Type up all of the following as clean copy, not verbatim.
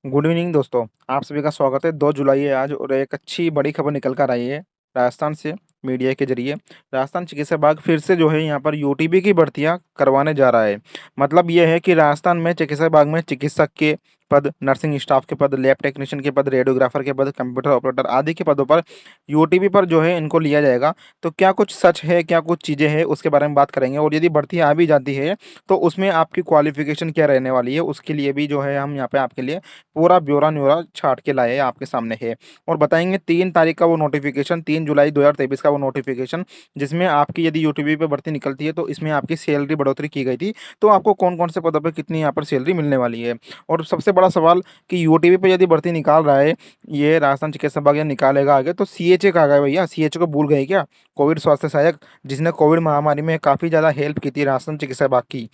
Good evening दोस्तों। आप सभी का स्वागत है। 2 जुलाई है आज और एक अच्छी बड़ी खबर निकल कर आई है राजस्थान से। मीडिया के जरिए राजस्थान चिकित्सा विभाग फिर से जो है यहाँ पर यूटीबी की भर्तियां करवाने जा रहा है। मतलब ये है कि राजस्थान में चिकित्सा विभाग में चिकित्सक के पद, नर्सिंग स्टाफ के पद, लैब टेक्नीशियन के पद, रेडियोग्राफर के पद, कंप्यूटर ऑपरेटर आदि के पदों पर यूटीबी पर जो है इनको लिया जाएगा। तो क्या कुछ सच है, क्या कुछ चीज़ें हैं, उसके बारे में बात करेंगे। और यदि भर्ती आ भी जाती है तो उसमें आपकी क्वालिफिकेशन क्या रहने वाली है, उसके लिए भी जो है हम यहाँ पे आपके लिए पूरा ब्यौरा-न्यौरा छाँट के लाए हैं, आपके सामने है। और बताएँगे 3 तारीख का वो नोटिफ़िकेशन, 3 जुलाई 2023 का वो नोटिफ़िकेशन, जिसमें आपकी यदि यूटीबी पे भर्ती निकलती है तो इसमें आपकी सैलरी बढ़ोतरी की गई थी। तो आपको कौन-कौन से पदों पे कितनी यहाँ पर सैलरी मिलने वाली है। और सबसे बड़ा सवाल कि यूटीबी पे यदि भर्ती निकाल रहा है, ये राजस्थान चिकित्सा विभाग या निकालेगा आगे, तो सीएचए कहाँ गए भैया? सीएचए को भूल गए क्या? कोविड स्वास्थ्य सहायक, जिसने कोविड महामारी में काफ़ी ज़्यादा हेल्प की थी राजस्थान चिकित्सा विभाग की।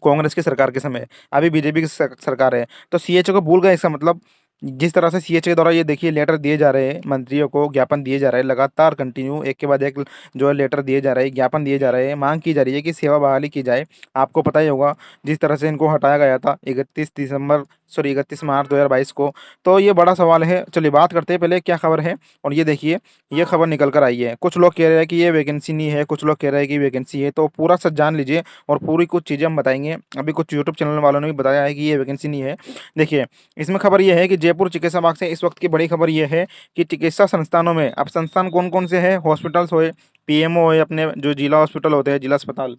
कांग्रेस की सरकार के समय, अभी बीजेपी की सरकार है। तो सीएचओ को भूल गए, इसका मतलब जिस तरह से सीएचओ के द्वारा ये देखिए लेटर दिए जा रहे हैं, मंत्रियों को ज्ञापन दिए जा रहे हैं, लगातार कंटिन्यू एक के बाद एक जो है लेटर दिए जा रहे हैं, ज्ञापन दिए जा रहे हैं, मांग की जा रही है कि सेवा बहाली की जाए। आपको पता ही होगा जिस तरह से इनको हटाया गया था 31 मार्च 2022 को। तो ये बड़ा सवाल है। चलिए बात करते हैं पहले क्या खबर है। और ये देखिए, ये खबर निकल कर आई है। कुछ लोग कह रहे हैं कि ये वैकेंसी नहीं है, कुछ लोग कह रहे हैं कि वैकेंसी है। तो पूरा सच जान लीजिए और पूरी कुछ चीज़ें हम बताएँगे। अभी कुछ यूट्यूब चैनल वालों ने भी बताया है कि ये वैकेंसी नहीं है। देखिए, इसमें खबर ये है कि जयपुर चिकित्सा विभाग से इस वक़्त की बड़ी खबर ये है कि चिकित्सा संस्थानों में अब संस्थान कौन-कौन से हैं, हॉस्पिटल्स हुए, पीएमओ हुए, अपने जो जिला हॉस्पिटल होते हैं, जिला अस्पताल,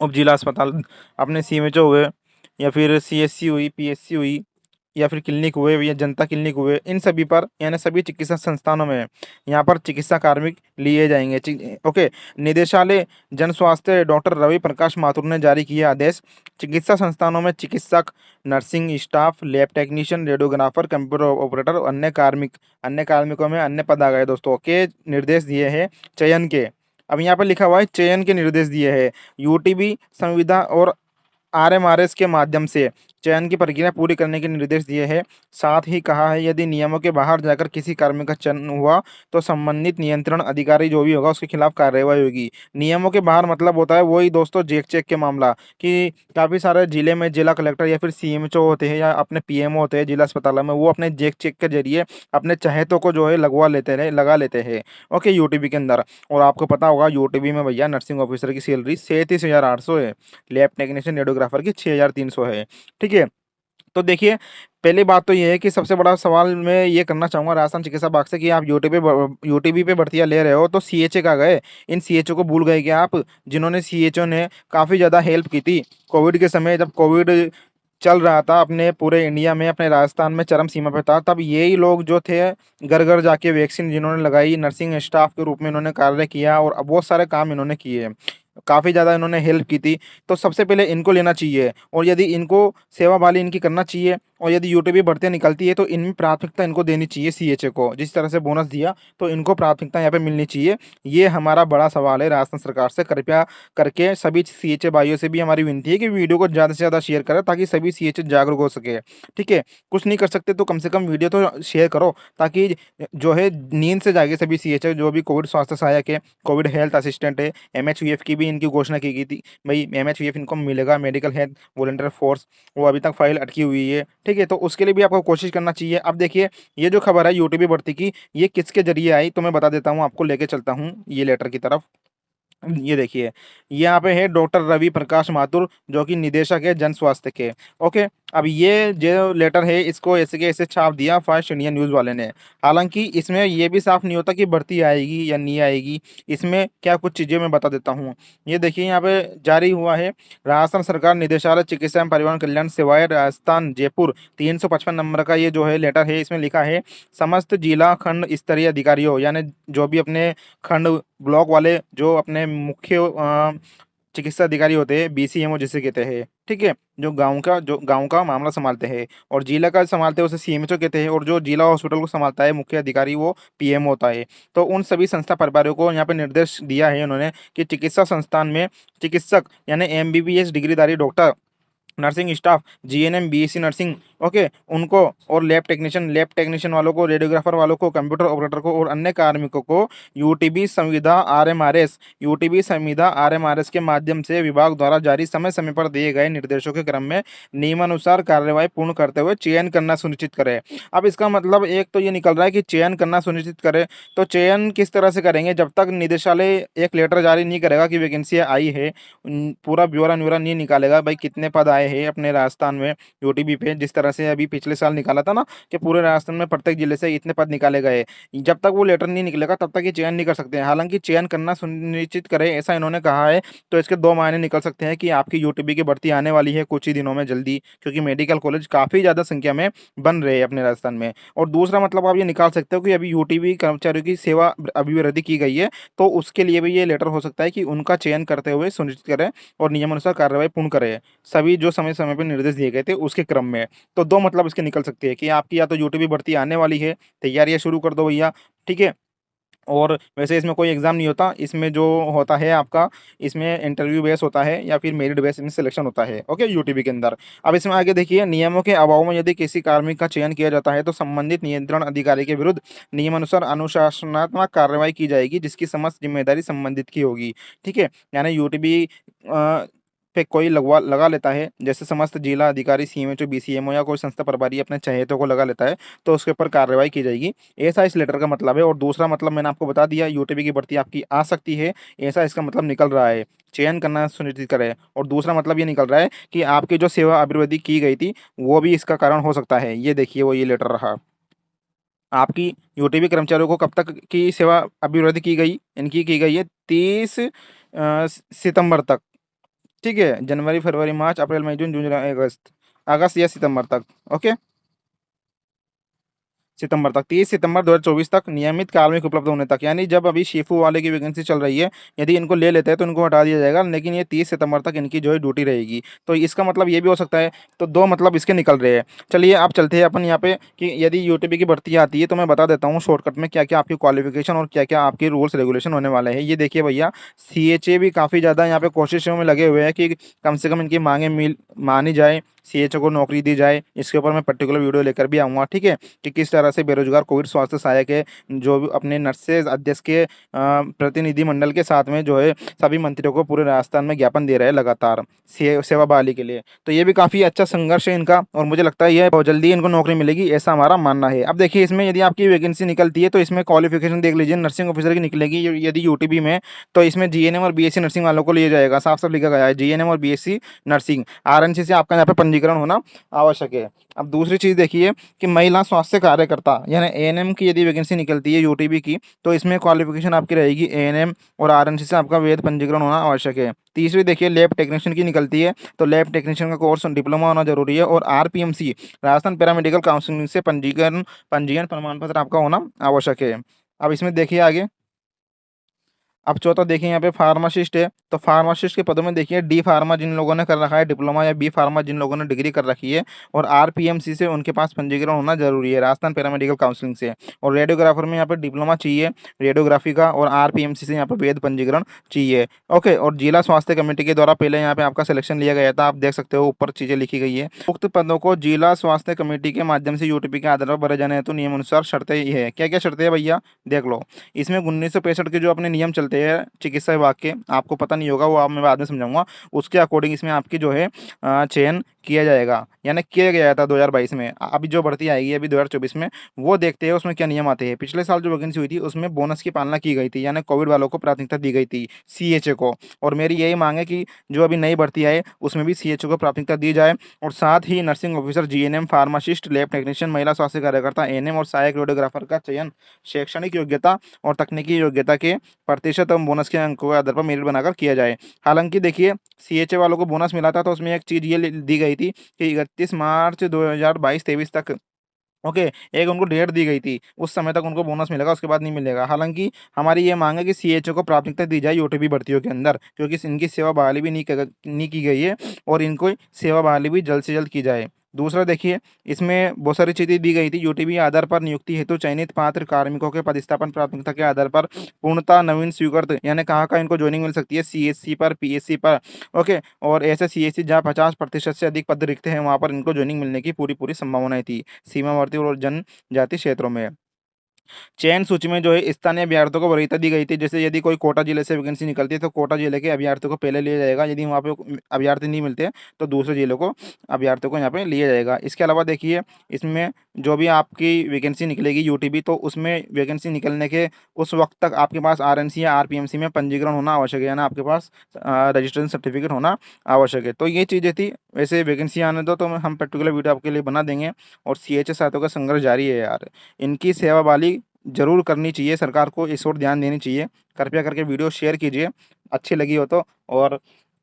उप-जिला अस्पताल, अपने सीएमएचओ हुए या फिर सीएचसी हुई, पीएचसी हुई या फिर क्लिनिक हुए या जनता क्लिनिक हुए, इन सभी पर यानी सभी चिकित्सा संस्थानों में यहाँ पर चिकित्सा कार्मिक लिए जाएँगे। ओके, निदेशालय जन स्वास्थ्य डॉक्टर रवि प्रकाश माथुर ने जारी किया आदेश। चिकित्सा संस्थानों में चिकित्सक, nursing staff, lab technician, radiographer, computer operator और अन्य कार्मिकों में अन्य पद आ गए दोस्तों के निर्देश दिए हैं चयन के। अब यहाँ पर लिखा हुआ है चयन के निर्देश दिए हैं। यूटीबी संविदा और आरएमआरएस के माध्यम से चयन की प्रक्रिया पूरी करने के निर्देश दिए हैं। साथ ही कहा है यदि नियमों के बाहर जाकर किसी कार्मिक का चयन हुआ तो संबंधित नियंत्रण अधिकारी जो भी होगा उसके खिलाफ कार्रवाई होगी। नियमों के बाहर मतलब होता है वही दोस्तों जेक चेक के मामला कि काफ़ी सारे जिले में जिला कलेक्टर या फिर सीएमएचओ होते हैं या अपने पीएमओ होते हैं जिला अस्पतालों में, वो अपने जेक चेक के जरिए अपने चहेतों को जो है लगा लेते हैं। ओके, यूटीबी के अंदर। और आपको पता होगा यूटीबी में भैया नर्सिंग ऑफिसर की सैलरी 37,800 है। लैब टेक्नीशियन रेडियोग्राफर की 6,300 है। ठीक है? तो देखिए, पहली बात तो ये है कि सबसे बड़ा सवाल मैं ये करना चाहूँगा राजस्थान चिकित्सा विभाग से कि आप यूटीबी पे भर्तियाँ ले रहे हो तो सीएचए कहाँ गए? इन सीएचओ को भूल गए क्या आप? जिन्होंने सीएचओ ने काफ़ी ज़्यादा हेल्प की थी कोविड के समय, जब कोविड चल रहा था अपने पूरे इंडिया में, अपने राजस्थान में चरम सीमा पे था, तब यही लोग जो थे घर-घर जाके वैक्सीन जिन्होंने लगाई, नर्सिंग स्टाफ के रूप में इन्होंने कार्य किया और बहुत सारे काम इन्होंने किए। काफ़ी ज़्यादा इन्होंने हेल्प की थी। तो सबसे पहले इनको लेना चाहिए और यदि इनको सेवा बहाली इनकी करना चाहिए और यदि यूटीबी भर्तियाँ निकलती है तो इनमें प्राथमिकता इनको देनी चाहिए सीएचए को। जिस तरह से बोनस दिया तो इनको प्राथमिकता यहाँ पे मिलनी चाहिए। ये हमारा बड़ा सवाल है राजस्थान सरकार से। कृपया करके सभी सीएचए भाइयों से भी हमारी विनती है कि वीडियो को ज़्यादा से ज़्यादा शेयर करें ताकि सभी सीएचए जागरूक हो सके। ठीक है? कुछ नहीं कर सकते तो कम से कम वीडियो तो शेयर करो ताकि जो है नींद से जागे सभी सीएचए जो भी कोविड स्वास्थ्य सहायक है, कोविड हेल्थ असिस्टेंट है, एमएचवीएफ की भी इनकी घोषणा की गई थी। भई एमएचवीएफ इनको मिलेगा, मेडिकल हेल्थ वॉलंटियर फोर्स, वो अभी तक फाइल अटकी हुई है। ठीक है? तो उसके लिए भी आपको कोशिश करना चाहिए। अब देखिए, ये जो खबर है यूटीबी भर्ती की, ये किसके ज़रिए आई तो मैं बता देता हूँ आपको, लेके चलता हूँ ये लेटर की तरफ। ये देखिए, यहाँ पे है डॉक्टर रवि प्रकाश माथुर जो कि निदेशक है जन स्वास्थ्य के। ओके, अब ये जो लेटर है इसको ऐसे के ऐसे छाप दिया फर्स्ट इंडियन न्यूज़ वाले ने। हालाँकि इसमें ये भी साफ नहीं होता कि भर्ती आएगी या नहीं आएगी। इसमें क्या कुछ चीज़ें मैं बता देता हूँ। ये देखिए यहाँ पे जारी हुआ है, राजस्थान सरकार निदेशालय चिकित्सा एवं परिवहन कल्याण सेवाएँ राजस्थान जयपुर 355 नंबर का ये जो है लेटर है, इसमें लिखा है समस्त जिला खंड स्तरीय अधिकारियों यानी जो भी अपने खंड ब्लॉक वाले जो अपने मुख्य चिकित्सा अधिकारी होते हैं, बीसीएमओ जिसे कहते हैं, ठीक है? जो गाँव का मामला सँभालते हैं और जिला का संभालते हैं उसे सीएमएचओ कहते हैं और जो जिला हॉस्पिटल को सँभालता है मुख्य अधिकारी वो पीएमओ होता है। तो उन सभी संस्था प्रभारियों को यहाँ पे निर्देश दिया है उन्होंने कि चिकित्सा संस्थान में चिकित्सक यानी एमबीबीएस डिग्रीधारी doctor nursing staff, GNM, BSc nursing, okay, उनको, और लैब टेक्नीशियन वालों को, रेडियोग्राफर वालों को, कंप्यूटर ऑपरेटर को और अन्य कार्मिकों को यूटीबी संविदा आरएमआरएस के माध्यम से विभाग द्वारा जारी समय समय पर दिए गए निर्देशों के क्रम में नियमानुसार कार्यवाही पूर्ण करते हुए चयन करना सुनिश्चित करें। अब इसका मतलब एक तो ये निकल रहा है कि चयन करना सुनिश्चित करें। तो चयन किस तरह से करेंगे? जब तक निदेशालय एक लेटर जारी नहीं करेगा कि वैकेंसी आई है, पूरा ब्यौरा न्यौरा नहीं निकालेगा भाई कितने पद आए हैं अपने राजस्थान में यूटीबी पे, जिस तरह से अभी पिछले साल निकाला था ना कि पूरे राजस्थान में प्रत्येक जिले से इतने पद निकाले गए, जब तक वो लेटर नहीं निकलेगा तब तक ये चयन नहीं कर सकते हैं। हालांकि चयन करना सुनिश्चित करें ऐसा इन्होंने कहा है। तो इसके दो मायने निकल सकते हैं कि आपकी यूटीबी की भर्ती आने वाली है कुछ ही दिनों में जल्दी, क्योंकि मेडिकल कॉलेज काफ़ी ज़्यादा संख्या में बन रहे हैं अपने राजस्थान में। और दूसरा मतलब आप ये निकाल सकते हो कि अभी यूटीबी कर्मचारियों की सेवा अभिवृद्धि की गई है, तो उसके लिए भी ये लेटर हो सकता है कि उनका चयन करते हुए सुनिश्चित करें और नियमानुसार कार्रवाई पूर्ण करें, सभी जो समय समय पर निर्देश दिए गए थे उसके क्रम में। तो दो मतलब इसके निकल सकते हैं कि आपकी या तो यूटीबी भर्ती आने वाली है, तैयारियां शुरू कर दो भैया, ठीक है। और वैसे इसमें कोई एग्ज़ाम नहीं होता, इसमें जो होता है आपका, इसमें इंटरव्यू बेस होता है या फिर मेरिट बेस में सिलेक्शन होता है, ओके, यूटीबी के अंदर। अब इसमें आगे देखिए, नियमों के अभाव में यदि किसी कार्मिक का चयन किया जाता है तो संबंधित नियंत्रण अधिकारी के विरुद्ध नियमानुसार अनुशासनात्मक कार्रवाई की जाएगी, जिसकी समस्त जिम्मेदारी संबंधित की होगी, ठीक है। यानी यूटीबी पे कोई लगा लेता है, जैसे समस्त जिला अधिकारी, सीएमएचओ, बीसीएमओ या कोई संस्था प्रभारी अपने चहेतों को लगा लेता है, तो उसके ऊपर कार्रवाई की जाएगी, ऐसा इस लेटर का मतलब है। और दूसरा मतलब मैंने आपको बता दिया, यूटीबी की भर्ती आपकी आ सकती है, ऐसा इसका मतलब निकल रहा है। चयन करना सुनिश्चित करें। और दूसरा मतलब ये निकल रहा है कि आपकी जो सेवा अभिवृद्धि की गई थी वो भी इसका कारण हो सकता है। ये देखिए, वो ये लेटर रहा आपकी यूटीबी कर्मचारियों को कब तक की सेवा अभिवृद्धि की गई, इनकी की गई है 30 सितंबर तक, ठीक है। जनवरी, फरवरी, मार्च, अप्रैल, मई, जून, जून, जुलाई, अगस्त, अगस्त या सितंबर तक, ओके, सितंबर तक, 30 सितंबर 2024 तक नियमित कार्मिक उपलब्ध होने तक, यानी जब अभी शिफू वाले की वैकेंसी चल रही है, यदि इनको ले लेते हैं तो इनको हटा दिया जाएगा, लेकिन ये 30 सितंबर तक इनकी जो है ड्यूटी रहेगी। तो इसका मतलब ये भी हो सकता है। तो दो मतलब इसके निकल रहे हैं। चलिए आप चलते हैं अपन यहाँ पे कि यदि यूटीपी की भर्ती आती है तो मैं बता देता हूँ शॉर्टकट में क्या क्या आपकी क्वालिफिकेशन और क्या क्या आपके रूल्स रेगुलेशन होने वाले हैं। ये देखिए भैया, सीएचए भी काफ़ी ज़्यादा यहाँ पे कोशिशों में लगे हुए हैं कि कम से कम इनकी मांगे मानी जाए, सीएचओ को नौकरी दी जाए। इसके ऊपर मैं पर्टिकुलर वीडियो लेकर भी आऊँगा, ठीक है, कि किस तरह से बेरोजगार कोविड स्वास्थ्य सहायक है जो भी अपने नर्सेज अध्यक्ष के प्रतिनिधि मंडल के साथ में जो है सभी मंत्रियों को पूरे राजस्थान में ज्ञापन दे रहे हैं लगातार सेवा बहाली के लिए। तो ये भी काफ़ी अच्छा संघर्ष है इनका, और मुझे लगता है ये बहुत जल्दी इनको नौकरी मिलेगी, ऐसा हमारा मानना है। अब देखिए, इसमें यदि आपकी वैकेंसी निकलती है तो इसमें क्वालिफिकेशन देख लीजिए, नर्सिंग ऑफिसर की निकलेगी यदि यूटीबी में, तो इसमें जीएनएम और बीएससी नर्सिंग वालों को लिया जाएगा, साफ साफ लिखा गया है जीएनएम और बीएससी नर्सिंग। आरएनसी से आपका यहाँ पे पंजीकरण होना आवश्यक है। अब दूसरी चीज़ देखिए कि महिला स्वास्थ्य कार्यकर्ता यानी एएनएम की यदि वैकेंसी निकलती है यूटीबी की, तो इसमें क्वालिफिकेशन आपकी रहेगी एएनएम और आरएनसी से आपका वैध पंजीकरण होना आवश्यक है। तीसरी देखिए, लैब टेक्नीशियन की निकलती है, तो लैब टेक्नीशियन का कोर्स डिप्लोमा होना जरूरी है, और आरपीएमसी राजस्थान पैरामेडिकल काउंसिल से पंजीयन प्रमाण पत्र आपका होना आवश्यक है। अब इसमें देखिए आगे, अब चौथा देखिए यहाँ पे फार्मासिस्ट है, तो फार्मासिस्ट के पदों में देखिए डी फार्मा जिन लोगों ने कर रखा है डिप्लोमा, या बी फार्मा जिन लोगों ने डिग्री कर रखी है, और आरपीएमसी से उनके पास पंजीकरण होना जरूरी है राजस्थान पैरामेडिकल काउंसिलिंग से। और रेडियोग्राफर में यहाँ पे डिप्लोमा चाहिए रेडियोग्राफी का, और आरपीएमसी से यहाँ पे वेद पंजीकरण चाहिए, ओके। और जिला स्वास्थ्य कमेटी के द्वारा पहले यहाँ पे आपका सिलेक्शन लिया गया था, आप देख सकते हो ऊपर चीजें लिखी गई है। उक्त पदों को जिला स्वास्थ्य कमेटी के माध्यम से यूटीपी के आधार पर भरे जाने हेतु नियम अनुसार शर्तें ये है, क्या क्या शर्तें हैं भैया देख लो। इसमें 1965 के जो अपने नियम चलते हैं चिकित्सा विभाग के, आपको पता नहीं होगा, वो आप मैं बाद में समझाऊंगा, उसके अकॉर्डिंग इसमें आपकी जो है चयन किया जाएगा, यानी किया गया था 2022 में। अभी जो भर्ती आएगी अभी 2024 में, वो देखते हैं उसमें क्या नियम आते हैं। पिछले साल जो वैकेंसी हुई थी उसमें बोनस की पालना की गई थी, यानी कोविड वालों को प्राथमिकता दी गई थी, सीएचए को। और मेरी यही मांग है कि जो अभी नई भर्ती आए उसमें भी सीएचए को प्राथमिकता दी जाए, और साथ ही nursing officer, GNM, pharmacist, lab technician, महिला स्वास्थ्य कार्यकर्ता, एएनएम और सहायक रेडियोग्राफर का चयन शैक्षणिक योग्यता और तकनीकी योग्यता के प्रतिशत एवं बोनस के अंकों के आधार पर मेरिट बनाकर किया जाए। हालांकि देखिए, सीएचए वालों को बोनस मिला था तो उसमें एक चीज़ ये दी गई थी कि 31 मार्च 2022-23 तक, ओके, एक उनको डेट दी गई थी, उस समय तक उनको बोनस मिलेगा, उसके बाद नहीं मिलेगा। हालांकि हमारी ये मांग है कि सीएचओ को प्राथमिकता दी जाए यूटीपी भर्तियों के अंदर, क्योंकि इनकी सेवा बहाली भी नहीं की गई है, और इनको सेवा बहाली भी जल्द से जल्द की जाए। दूसरा देखिए, इसमें बहुत सारी चीज़ें दी गई थी। यूटीबी आधार पर नियुक्ति हेतु चयनित पात्र कार्मिकों के पदस्थापन प्राथमिकता के आधार पर पूर्णतः नवीन स्वीकृत, यानी कहाँ इनको ज्वाइनिंग मिल सकती है, सीएससी पर, पीएससी पर। ओके, और ऐसे सीएससी जहाँ 50% से अधिक पद रिक्त हैं, वहाँ पर इनको ज्वाइनिंग मिलने की पूरी पूरी संभावनाएं थी, सीमावर्ती और जनजाति क्षेत्रों में। चयन सूची में जो है स्थानीय अभ्यर्थियों को वरीयता दी गई थी। जैसे यदि कोई कोटा जिले से वैकेंसी निकलती है तो कोटा जिले के अभ्यर्थियों को पहले लिया जाएगा। यदि वहाँ पे अभ्यर्थी नहीं मिलते तो दूसरे जिलों को अभ्यर्थियों को यहाँ पे लिया जाएगा। इसके अलावा देखिए, इसमें जो भी आपकी वैकेंसी निकलेगी यूटीबी, तो उसमें वैकेंसी निकलने के उस वक्त तक आपके पास आरएनसी या आरपीएमसी में पंजीकरण होना आवश्यक है, ना आपके पास रजिस्ट्रेशन सर्टिफिकेट होना आवश्यक है। तो ये चीज़ें थी। वैसे वैकेंसी आने दो तो हम पर्टिकुलर वीडियो आपके लिए बना देंगे। और सीएचएस छात्रों का संघर्ष जारी है यार, इनकी सेवा वाली ज़रूर करनी चाहिए, सरकार को इस ओर ध्यान देनी चाहिए। कृपया करके वीडियो शेयर कीजिए, अच्छी लगी हो तो। और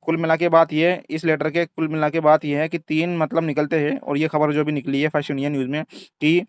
कुल मिला के बात ये है, इस लेटर के कुल मिला के बात ये है कि 3 मतलब निकलते हैं। और ये खबर जो भी निकली है फर्स्ट इंडिया न्यूज़ में कि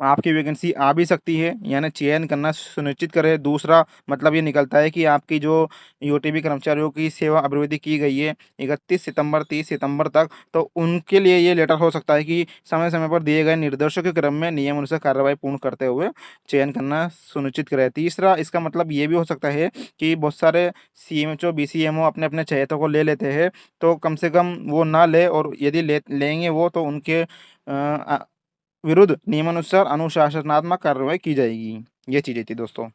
आपकी वैकेंसी आ भी सकती है, यानी चयन करना सुनिश्चित करें। दूसरा मतलब ये निकलता है कि आपकी जो यूटीबी कर्मचारियों की सेवा अवधि की गई है 31 सितंबर 30 सितंबर तक, तो उनके लिए ये लेटर हो सकता है कि समय समय पर दिए गए निर्देशों के क्रम में नियम अनुसार कार्रवाई पूर्ण करते हुए चयन करना सुनिश्चित करें। तीसरा इसका मतलब ये भी हो सकता है कि बहुत सारे सीएमएचओ बीसीएमओ अपने अपने चयतों को ले लेते हैं, तो कम से कम वो ना ले, और यदि लेंगे वो तो उनके विरुद्ध नियमानुसार अनुशासनात्मक कार्रवाई की जाएगी। ये चीज़ें थी दोस्तों।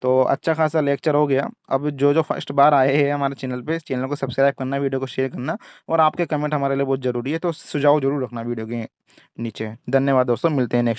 तो अच्छा खासा लेक्चर हो गया। अब जो जो फर्स्ट बार आए हैं हमारे चैनल पे, चैनल को सब्सक्राइब करना, वीडियो को शेयर करना, और आपके कमेंट हमारे लिए बहुत ज़रूरी है, तो सुझाव ज़रूर रखना वीडियो के नीचे। धन्यवाद दोस्तों, मिलते हैं नेक्स्ट